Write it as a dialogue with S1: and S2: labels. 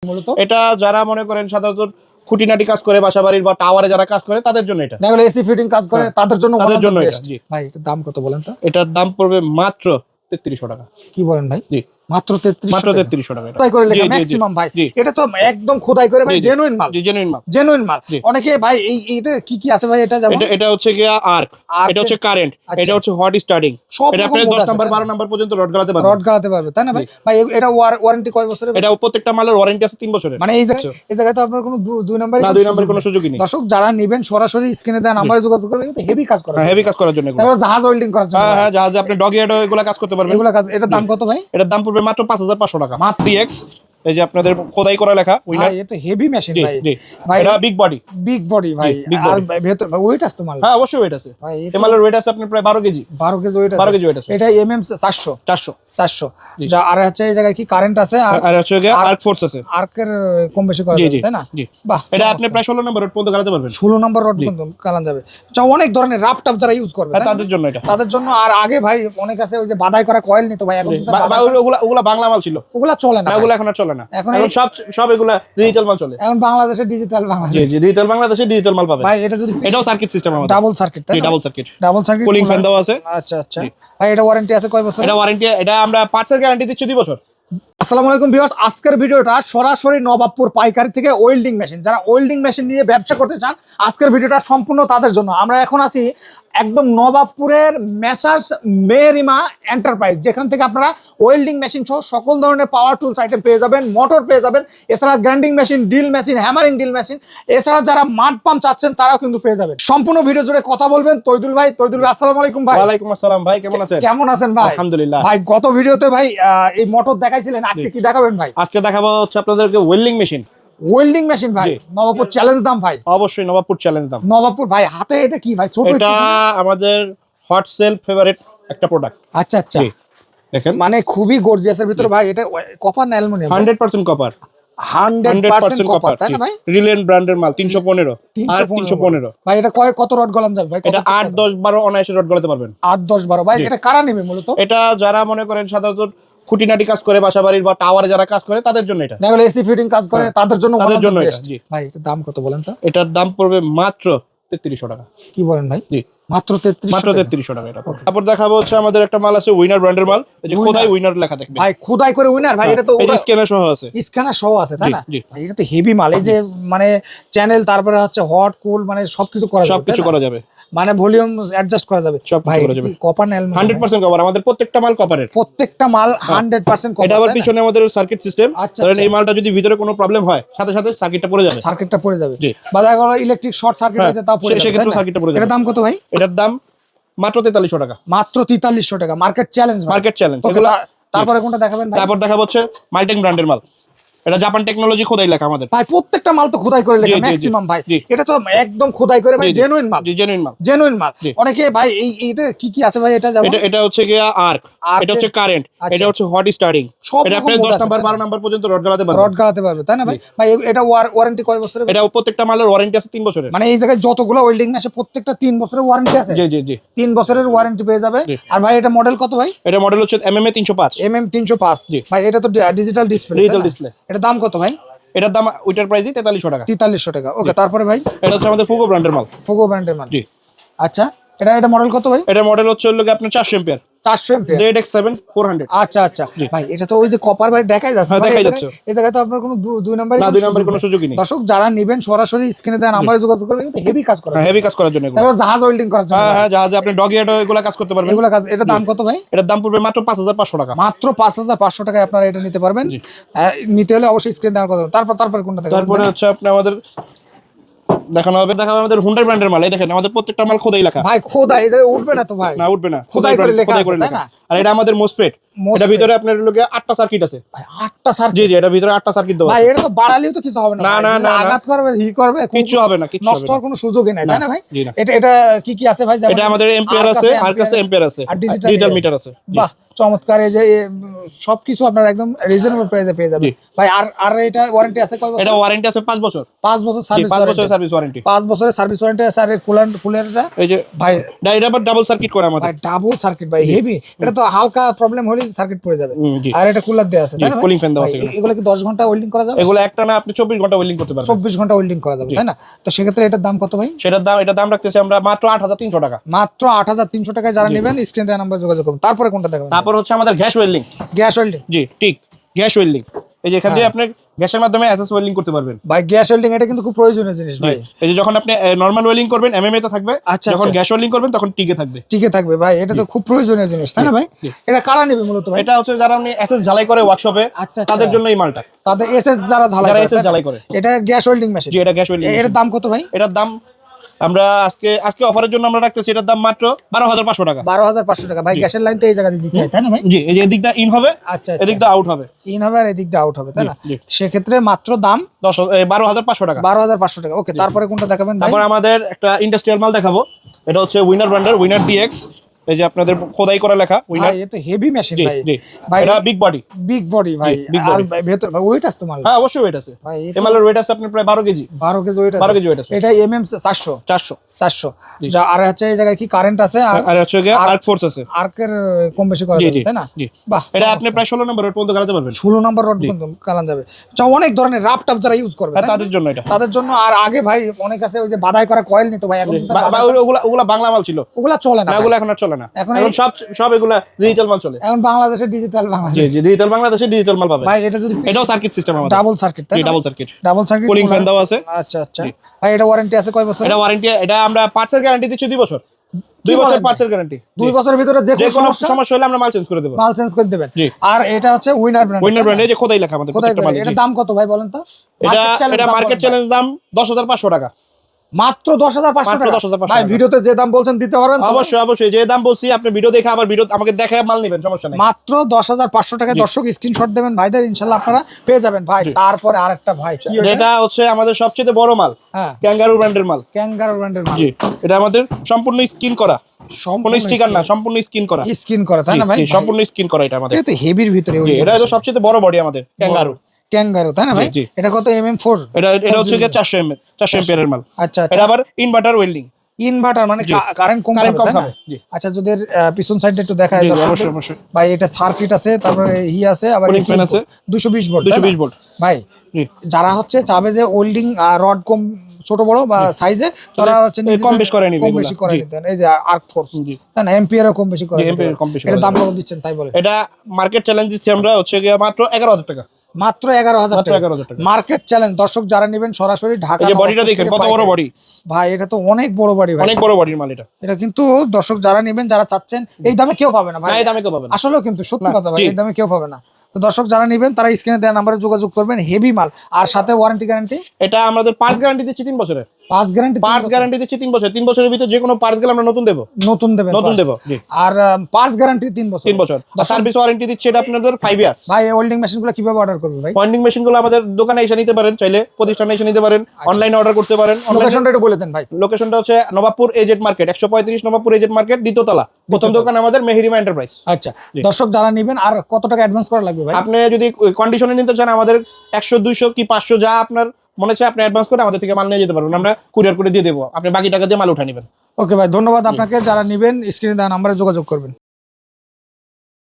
S1: মূলত?
S2: এটা যারা মনে করেন সাধারণত খুঁটিনাটি কাজ করে বাসা বাড়ির বা টাওয়ারে যারা কাজ করে তাদের জন্য এটা।
S1: দেখো এসি ফিটিং কাজ করে তাদের জন্য
S2: এটা। জি
S1: ভাই এটার দাম কত বলেন তো?
S2: এটার দাম পড়বে মাত্র 3300 টাকা।
S1: কি বলেন ভাই?
S2: জি
S1: মাত্র
S2: 3300 টাকা।
S1: খোদাই করে লেখা ম্যাক্সিমাম ভাই। এটা তো একদম খোদাই করে ভাই, জেনুইন মাল।
S2: জি জেনুইন মাল,
S1: জেনুইন মাল। অনেকে ভাই এটা কি আছে ভাই? এটা যেমন
S2: এটা হচ্ছে গিয়া আর্ক, এটা হচ্ছে কারেন্ট, এটা হচ্ছে হট স্টার্টিং। এটা আপনি 10 নাম্বার 12 নাম্বার পর্যন্ত রড গালাতে পারবেন।
S1: তাই না ভাই? ভাই এটা ওয়ারেন্টি কয় বছরের?
S2: এটা প্রত্যেকটা মালের ওয়ারেন্টি আছে 3 বছরের।
S1: মানে এই জায়গায় তো আপনার কোনো দুই নাম্বারের
S2: কোনো সুযোগই নেই।
S1: দর্শক যারা নেবেন সরাসরি স্ক্রিনে দেন নাম্বারে যোগাযোগ করবেন। কিন্তু হেভি কাজ করা,
S2: হেভি কাজ করার জন্য,
S1: জাহাজ ওয়েল্ডিং করার জন্য।
S2: হ্যাঁ জাহাজে আপনি ডগ ইয়ার্ড এগুলা কাজ করতে পারবেন।
S1: এগুলা কাজ। এটার দাম কত ভাই?
S2: এটার দাম পড়বে মাত্র 5500 টাকা। মাত্র DX, এই যে আপনাদের খোদাই করা লেখা উইনার।
S1: ভাই এটা হেভি মেশিন ভাই।
S2: ভাই এটা বিগ বডি
S1: ভাই। আর ভেতর ওয়েট আছে তো মাল?
S2: হ্যাঁ অবশ্যই ওয়েট আছে। এই মালের ওয়েট আছে আপনার প্রায় 12 কেজি।
S1: 12 কেজি ওয়েট আছে। এটা MM 400। যা আর হচ্ছে এই জায়গায় কি কারেন্ট আছে
S2: আর হচ্ছে আর্ক ফোর্স আছে।
S1: আর্কের কম বেশি করা যাবে তাই না? বাহ,
S2: এটা আপনি প্রায় 16 নম্বর রড পর্যন্ত গালাতে পারবেন।
S1: 16 নম্বর রড পর্যন্ত গালান যাবে। যা অনেক ধরনের রাফ টাপ যারা ইউজ করবে
S2: তাদের জন্য এটা।
S1: তাদের জন্য। আর আগে ভাই অনেক আছে ওই যে বাধাই করা কয়েল নিত ভাই। এখন
S2: ওগুলা বাংলা মাল ছিল,
S1: ওগুলা চলে না।
S2: ওগুলা এখন আর চলে না। এখন সব এগুলা ডিজিটাল মাল চলে।
S1: এখন বাংলাদেশে ডিজিটাল বাংলাদেশ।
S2: জি ডিজিটাল বাংলাদেশে ডিজিটাল মাল পাবেন
S1: ভাই। এটা যদি
S2: এটাও সার্কিট সিস্টেম আমাদের,
S1: ডাবল সার্কিট তাই না? ডাবল সার্কিট
S2: কুলিং ফ্যান দেওয়া আছে।
S1: আচ্ছা ভাই এটা ওয়ারেন্টি আছে কয় বছর?
S2: এটা ওয়ারেন্টি, এটা আমরা পার্টসের গ্যারান্টি দিচ্ছি 2 বছর।
S1: আসসালামু আলাইকুম ভিউয়ার্স, আজকের ভিডিওটা সরাসরি নবাবপুর পাইকারি থেকে ওয়েল্ডিং মেশিন, যারা ওয়েল্ডিং মেশিন নিয়ে ব্যবসা করতে চান আজকের ভিডিওটা সম্পূর্ণ তাদের জন্য। আমরা এখন আছি একদম নবাবপুরের মেসার্স মেরিমা এন্টারপ্রাইজ, যেখান থেকে আপনারা ওয়েল্ডিং মেশিন সহ সকল ধরনের পাওয়ার টুলস আইটেম পেয়ে যাবেন, মোটর পেয়ে যাবেন, এছাড়া grinding machine, drill machine, hammering drill machine, এছাড়া যারা মাড পাম্প চাচ্ছেন তারাও কিন্তু পেয়ে যাবেন। সম্পূর্ণ ভিডিও জুড়ে কথা বলবেন তৈদুল ভাই। আসসালামু আলাইকুম ভাই।
S2: ওয়ালাইকুম আসসালাম ভাই, কেমন আছেন?
S1: কেমন আছেন ভাই?
S2: আলহামদুলিল্লাহ
S1: ভাই। গত ভিডিওতে ভাই এই মোটর দেখাইছিলেন, আজকে কি দেখাবেন ভাই?
S2: আজকে দেখাবো হচ্ছে আপনাদেরকে ওয়েল্ডিং মেশিন।
S1: ওয়েল্ডিং মেশিন ভাই, নবাবপুর চ্যালেঞ্জ দাম ভাই।
S2: অবশ্যই নবাবপুর চ্যালেঞ্জ দাম।
S1: নবাবপুর ভাই হাতে এটা কি ভাই? ছোট
S2: এটা আমাদের হট সেল ফেভারিট একটা প্রোডাক্ট।
S1: আচ্ছা দেখেন, মানে খুবই গর্জিয়াসের ভিতরে ভাই। এটা কপার না অ্যালুমিনিয়াম?
S2: 100% কপার।
S1: 100% কপার তাই না ভাই?
S2: রিলায়েন্স ব্র্যান্ডের মাল। 315 আর 315
S1: ভাই। এটা কত রড গলাম যাবে ভাই?
S2: এটা 8 10 12 অনায়াসে রড গলাতে পারবেন।
S1: 8 10 12 ভাই। এটা কারা নেবে মূলত?
S2: এটা যারা মনে করেন সাধারণত খুঁটিনাটি কাজ করে বাসা বাড়ির বা টাওয়ারে যারা কাজ করে তাদের জন্য এটা।
S1: দেখো এসি ফিটিং কাজ করে তাদের জন্য
S2: এটা। জি
S1: ভাই এটার দাম কত বলেন তো?
S2: এটার দাম পড়বে মাত্র 3300 টাকা।
S1: কি বলেন ভাই?
S2: জি
S1: মাত্র 3300
S2: টাকা এটা। তারপর দেখাবো হচ্ছে আমাদের একটা মাল আছে উইনার ব্র্যান্ডের মাল। এই যে খোদাই উইনার লেখা দেখবেন
S1: ভাই। খোদাই করে উইনার ভাই। এটা তো
S2: স্ক্যানার সহ আছে।
S1: স্ক্যানার সহ আছে তাই না? ভাই এটা তো হেভি মাল। এই যে মানে চ্যানেল, তারপরে হচ্ছে হট কুল, মানে সবকিছু করা যাবে। মানে ভলিউম অ্যাডজাস্ট করা যাবে ভাই। কপার না অ্যালুমিনিয়াম?
S2: 100% কপার। আমাদের প্রত্যেকটা মাল কপারের।
S1: প্রত্যেকটা মাল 100% কপার।
S2: এটা আবার পিছনে আমাদের সার্কিট সিস্টেম। কারণ এই মালটা যদি ভিতরে কোনো প্রবলেম হয় সাথে সাথে সার্কিটটা পড়ে যাবে। বা দেখা গেল ইলেকট্রিক শর্ট সার্কিট আছে তাও পড়ে যাবে। সেক্ষেত্রে সার্কিটটা পড়ে যাবে।
S1: এটার দাম কত ভাই?
S2: এটার দাম মাত্র 4300 টাকা।
S1: মাত্র 4300 টাকা। Market challenge.
S2: এগুলা
S1: তারপরে কোনটা দেখাবেন ভাই?
S2: তারপর দেখাবো হচ্ছে মাল্টেং ব্র্যান্ডের মাল। এটা জাপান টেকনোলজি খোদাই লেখা আমাদের
S1: ভাই। প্রত্যেকটা মাল তো খোদাই করে লেখা ম্যাক্সিমাম ভাই। এটা তো একদম খোদাই করে ভাই, জেনুইন মাল। অনেকে ভাই এইটা কি আছে ভাই? এটা যেমন
S2: এটা হচ্ছে গিয়া আর্ক, এটা হচ্ছে কারেন্ট, এটা হচ্ছে হট স্টার্টিং। এটা আপনি 10 নাম্বার 12 নাম্বার পর্যন্ত রড গালাতে পারবেন।
S1: তাই না ভাই? ভাই এটা ওয়ারেন্টি কয় বছরের?
S2: এটা প্রত্যেকটা মালের ওয়ারেন্টি আছে 3 বছরের।
S1: মানে এই জায়গায় যতগুলো ওয়েল্ডিং মেশিন প্রত্যেকটা 3 বছরের ওয়ারেন্টি আছে।
S2: জি
S1: 3 বছরের ওয়ারেন্টি পেয়ে যাবে। আর ভাই এটা মডেল কত ভাই?
S2: এটা মডেল হচ্ছে MMA 305।
S1: ভাই এটা তো ডিজিটাল ডিসপ্লে। এটা দাম কত ভাই?
S2: এটার দাম ওইটার প্রাইসই 4300 টাকা।
S1: 4300 টাকা। ওকে। তারপরে ভাই
S2: এটা হচ্ছে আমাদের ফুগো ব্র্যান্ডের মাল।
S1: জি আচ্ছা। এটা মডেল কত ভাই?
S2: এটা মডেল হচ্ছে আপনার 400 এম্পিয়ার।
S1: 400 ampere
S2: ZX7 400।
S1: আচ্ছা ভাই। এটা তো ওই যে কপার ভাই দেখাই যাচ্ছে। এই জায়গায় তো আপনার কোনো দুই নাম্বারের
S2: কোনো সুযোগই নেই।
S1: দর্শক যারা নেবেন সরাসরি স্ক্রিনে দেন নাম্বারে যোগাযোগ করবেন। কিন্তু হেভি কাজ করা,
S2: হেভি কাজ করার জন্য,
S1: জাহাজ ওয়েল্ডিং করার জন্য।
S2: হ্যাঁ জাহাজে আপনি ডগ ইয়ার্ড এগুলা কাজ করতে পারবেন।
S1: এগুলা কাজ। এটার দাম কত ভাই?
S2: এটার দাম পড়বে মাত্র 5500 টাকা।
S1: মাত্র 5500 টাকায় আপনারা এটা নিতে পারবেন। নিতে হলে অবশ্যই স্ক্রিন দেওয়ার কথা। তারপর কোনটা দেখাবেন?
S2: তারপরে হচ্ছে আপনি আমাদের দেখানো হবে আমাদের হুন্ডাই ব্র্যান্ডের মাল। এই দেখেন আমাদের প্রত্যেকটা মাল খোদাই লেখা
S1: ভাই। খোদাই এই জায়গায় উঠবে না তো ভাই?
S2: না উঠবে না,
S1: খোদাই করে লেখা আছে তাই না?
S2: আর এটা আমাদের মোসফেট। এটা ভিতরে আপনার লোকে 8টা সার্কিট আছে
S1: ভাই। 8টা সার্কিট?
S2: জি এটা ভিতরে 8টা সার্কিট দেওয়া
S1: ভাই। এটা তো বাড়ালেও তো কিছু হবে না।
S2: না
S1: আঘাত করবে, করবে,
S2: কিছু হবে না,
S1: নষ্ট হওয়ার কোনো সুযোগই নাই তাই না ভাই? এটা কি আছে ভাই?
S2: এটা আমাদের এম্পিয়ার আছে, আর কাছে এম্পিয়ার আছে,
S1: আর
S2: ডিজিটাল মিটার আছে।
S1: বাহ চমৎকার। এই যে সবকিছু আপনারা একদম রিজনেবল প্রাইসে পেয়ে যাবেন ভাই। আর এটা ওয়ারেন্টি আছে কয় বছর?
S2: এটা ওয়ারেন্টি আছে 5 বছর।
S1: 5 বছর সার্ভিস
S2: ওয়ারেন্টি।
S1: 5 বছরের সার্ভিস ওয়ারেন্টি আছে। আর কুলারটা
S2: এই যে
S1: ভাই
S2: এটা আবার ডাবল সার্কিট করে আমাদের।
S1: ভাই ডাবল সার্কিট ভাই হেভি। এটা তো হালকা প্রবলেম হলে সার্কিট পড়ে যাবে। আর এটা কুলার দেয়া আছে তাই না?
S2: কুলিং ফ্যান দেওয়া আছে।
S1: এগুলো কি 10 ঘন্টা ওয়েল্ডিং করা যাবে?
S2: এগুলো একটা না আপনি 24 ঘন্টা ওয়েল্ডিং করতে পারবেন।
S1: 24 ঘন্টা ওয়েল্ডিং করা যাবে তাই না? তো সেক্ষেত্রে এটার দাম কত ভাই?
S2: এটার দাম রাখতেছি আমরা মাত্র 8300 টাকা।
S1: মাত্র 8300 টাকায় যারা নেবেন স্ক্রিনে দেওয়া নাম্বার যোগাযোগ করুন। তারপরে কোনটা দেখাবেন?
S2: তারপর হচ্ছে আমাদের গ্যাস ওয়েল্ডিং।
S1: গ্যাস ওয়েল্ডিং,
S2: জি ঠিক, গ্যাস ওয়েল্ডিং। এই যে এখান দিয়ে আপনি গ্যাসের মাধ্যমে এসএস ওয়েল্ডিং করতে পারবেন।
S1: ভাই গ্যাস ওয়েল্ডিং এটা কিন্তু খুব প্রয়োজনীয় জিনিস ভাই।
S2: এই যে যখন আপনি নরমাল ওয়েল্ডিং করবেন এমএমএ তে থাকবে, যখন গ্যাস ওয়েল্ডিং করবেন তখন টিকে থাকবে।
S1: টিকে থাকবে ভাই, এটা তো খুব প্রয়োজনীয় জিনিস তাই না ভাই? এটা কারা নেবে মূলত ভাই?
S2: এটা হচ্ছে যারা আপনি এসএস ঝালাই করে ওয়ার্কশপে, তাদের জন্য এই মালটা।
S1: তাদের এসএস যারা ঝালাই করে। এটা গ্যাস ওয়েল্ডিং মেশিন।
S2: জি এটা গ্যাস ওয়েল্ডিং।
S1: এটার দাম কত ভাই?
S2: এটার দাম আমরা আজকে অফারের জন্য আমরা রাখতেছি এটার দাম মাত্র 12500 টাকা।
S1: 12500 টাকা ভাই। গ্যাসের লাইন তো এই জায়গা দিয়ে দিতে হয় তাই না ভাই?
S2: জি এই যে এদিক দা ইন হবে,
S1: আচ্ছা
S2: এদিক দা আউট হবে।
S1: ইন হবে আর এদিক দিয়ে আউট হবে তাই না? সেক্ষেত্রে মাত্র দাম
S2: 12500 টাকা।
S1: 12500 টাকা। ওকে, তারপরে কোনটা দেখাবেন ভাই?
S2: তারপর আমাদের একটা ইন্ডাস্ট্রিয়াল মাল দেখাবো। এটা হচ্ছে উইনার ব্র্যান্ডের উইনার ডিএক্স। এই যে আপনাদের খোদাই করা লেখা উইনার।
S1: ভাই এ তো হেভি মেশিন ভাই।
S2: ভাই এটা বিগ বডি।
S1: বিগ বডি ভাই। আর ভেতর ভাই ওয়েট আছে তো মাল?
S2: হ্যাঁ অবশ্যই ওয়েট আছে ভাই। এই মালের ওয়েট আছে আপনার প্রায় 12 কেজি।
S1: 12 কেজি ওয়েট আছে।
S2: 12 কেজি ওয়েট আছে।
S1: এটা এমএম 400
S2: 400।
S1: যা আর হচ্ছে এই জায়গায় কি কারেন্ট আছে
S2: আর হচ্ছে আর্ক ফোর্স আছে।
S1: আর্কের কম বেশি করা যাবে তাই না? বাহ,
S2: এটা আপনি প্রায় 16 নম্বর রড পর্যন্ত গালাতে পারবেন।
S1: 16 নম্বর রড পর্যন্ত গালান যাবে। অনেক ধরনের রাফ টাপ যারা ইউজ করবে
S2: তাদের জন্য এটা।
S1: তাদের জন্য। আর আগে ভাই অনেক আছে ওই যে বাদাই করা কয়েল নিত ভাই, এখন
S2: ওগুলা বাংলা মাল ছিল।
S1: ওগুলা চলে না।
S2: ওগুলা এখন আর চলে না। এখন সব এগুলা ডিজিটাল মাল চলে।
S1: এখন বাংলাদেশে ডিজিটাল বাংলাদেশ।
S2: জি ডিজিটাল বাংলাদেশে ডিজিটাল মাল পাবে
S1: ভাই। এটা যদি
S2: এটাও সার্কিট সিস্টেম আমাদের।
S1: ডাবল সার্কিট তাই না?
S2: Double circuit.
S1: Double circuit
S2: cooling fan দেওয়া আছে।
S1: আচ্ছা ভাই এটা ওয়ারেন্টি আছে কয় বছর?
S2: এটা ওয়ারেন্টি, এটা আমরা পার্টসের গ্যারান্টি দিচ্ছি 2 বছর। 2 বছর পার্টসের গ্যারান্টি।
S1: 2 বছরের ভিতরে যে কোনো
S2: সমস্যা হলে আমরা মাল চেঞ্জ করে দেব।
S1: মাল চেঞ্জ করে দেবেন। আর এটা হচ্ছে উইনার ব্র্যান্ড।
S2: Winner brand. এই যে খোদাই লেখা আমাদের প্রত্যেকটা মালে।
S1: এটার দাম কত ভাই বলেন তো?
S2: এটা মার্কেট চ্যালেঞ্জ দাম 10500 টাকা।
S1: মাত্র 10500 টাকা।
S2: 10500
S1: ভাই ভিডিওতে যে দাম বলছেন দিতে পারবেন?
S2: অবশ্যই যে দাম বলছি আপনি ভিডিও দেখে আবার ভিডিও আমাকে দেখায় মাল নেবেন, সমস্যা নাই।
S1: মাত্র 10500 টাকায় দর্শক স্ক্রিনশট দেবেন ভাইদের, ইনশাআল্লাহ আপনারা পেয়ে যাবেন ভাই। তারপরে আরেকটা ভাই কি
S2: এটা হচ্ছে আমাদের সবচেয়ে বড় মাল।
S1: হ্যাঁ
S2: ক্যাঙ্গারু ব্র্যান্ডের মাল।
S1: ক্যাঙ্গারু ব্র্যান্ডের মাল।
S2: জি এটা আমাদের সম্পূর্ণ স্কিন করা, সম্পূর্ণ স্টিকার না, সম্পূর্ণ স্কিন করা।
S1: স্কিন করা তাই না ভাই?
S2: সম্পূর্ণ স্কিন করা এটা আমাদের।
S1: এটা তো হেভির ভিতরে।
S2: এটা হলো সবচেয়ে বড় বডি আমাদের ক্যাঙ্গারু
S1: তাই না ভাই? এটা কত mm4?
S2: এটা হচ্ছে 400 এম্পিয়ারের মাল।
S1: আচ্ছা
S2: এটা আবার ইনভার্টার ওয়েল্ডিং।
S1: ইনভার্টার মানে কারেন্ট কম খাবে। আচ্ছা যদি পিছন সাইডটা একটু দেখায় দর্শক ভাই। এটা সার্কিট আছে, তারপরে আছে, আবার
S2: ফ্যান আছে
S1: 220 ভোল্ট।
S2: 220 ভোল্ট
S1: ভাই যারা হচ্ছে চাবে যে ওয়েল্ডিং রড কম ছোট বড় বা সাইজে, তারা হচ্ছে
S2: কম বেশি করে নিবে।
S1: এই যে আর্ক ফোর্স তাই না, এম্পিয়ারও কম বেশি করে। এটা দাম কত দিচ্ছেন তাই বলে?
S2: এটা মার্কেট চ্যালেঞ্জ দিচ্ছি আমরা হচ্ছে মাত্র 11000 টাকা।
S1: মাত্র 11000 টাকা মার্কেট চ্যালেঞ্জ। দর্শক যারা নেবেন সরাসরি ঢাকা।
S2: এই যে বডিটা দেখেন কত বড় বডি
S1: ভাই। এটা তো অনেক বড় বডি ভাই,
S2: অনেক বড় বডির মাল এটা।
S1: এটা কিন্তু দর্শক যারা নেবেন, যারা চাচ্ছেন এই দামে কেউ পাবে না ভাই।
S2: এই দামে কেউ পাবে না
S1: আসলেও কিন্তু সত্যি কথা ভাই, এই দামে কেউ পাবে না। তো দর্শক যারা নেবেন তারা স্ক্রিনে দেওয়া নম্বরে যোগাযোগ করবেন। হেভি মাল। আর সাথে ওয়ারেন্টি গ্যারান্টি।
S2: এটা আমাদের পার্টস গ্যারান্টি দিচ্ছি 3 বছরের।
S1: পার্টস গ্যারান্টি
S2: দিচ্ছি 3 বছর। 3 বছরের ভিতরে যে কোনো পার্টস গেলে আমরা নতুন দেব।
S1: আর পার্টস গ্যারান্টি 3 বছর।
S2: সার্ভিস ওয়ারেন্টি দিচ্ছি এটা আপনাদের 5 ইয়ার্স।
S1: ভাই ওয়েল্ডিং মেশিনগুলো কিভাবে অর্ডার করবে ভাই?
S2: ওয়েল্ডিং মেশিনগুলো আমাদের দোকানে এসে নিতে পারেন, চাইলে প্রতিষ্ঠানে এসে নিতে পারেন, অনলাইনে অর্ডার করতে পারেন।
S1: লোকেশনটা একটু বলে দেন ভাই।
S2: লোকেশনটা হচ্ছে Nawabpur AZ market, 135 Nawabpur AZ market, দ্বিতীয় তলা, প্রথম দোকান আমাদের মেহেরিমা এন্টারপ্রাইজ।
S1: আচ্ছা দর্শক যারা নেবেন, আর কত টাকা অ্যাডভান্স করা লাগবে ভাই?
S2: আপনি যদি কন্ডিশনে নিতে চান আমাদের 100 200 কি 500 যা আপনার মনে হচ্ছে আপনি অ্যাডভান্স করে আমাদের থেকে মাল নিয়ে যেতে পারবেন, আমরা কুরিয়ার করে দিয়ে দেবো, আপনি বাকি টাকা দিয়ে মাল উঠা নেবেন।
S1: ওকে ভাই, ধন্যবাদ আপনাকে। যারা নেবেন স্ক্রিনে দেওয়া নম্বরে যোগাযোগ করবেন।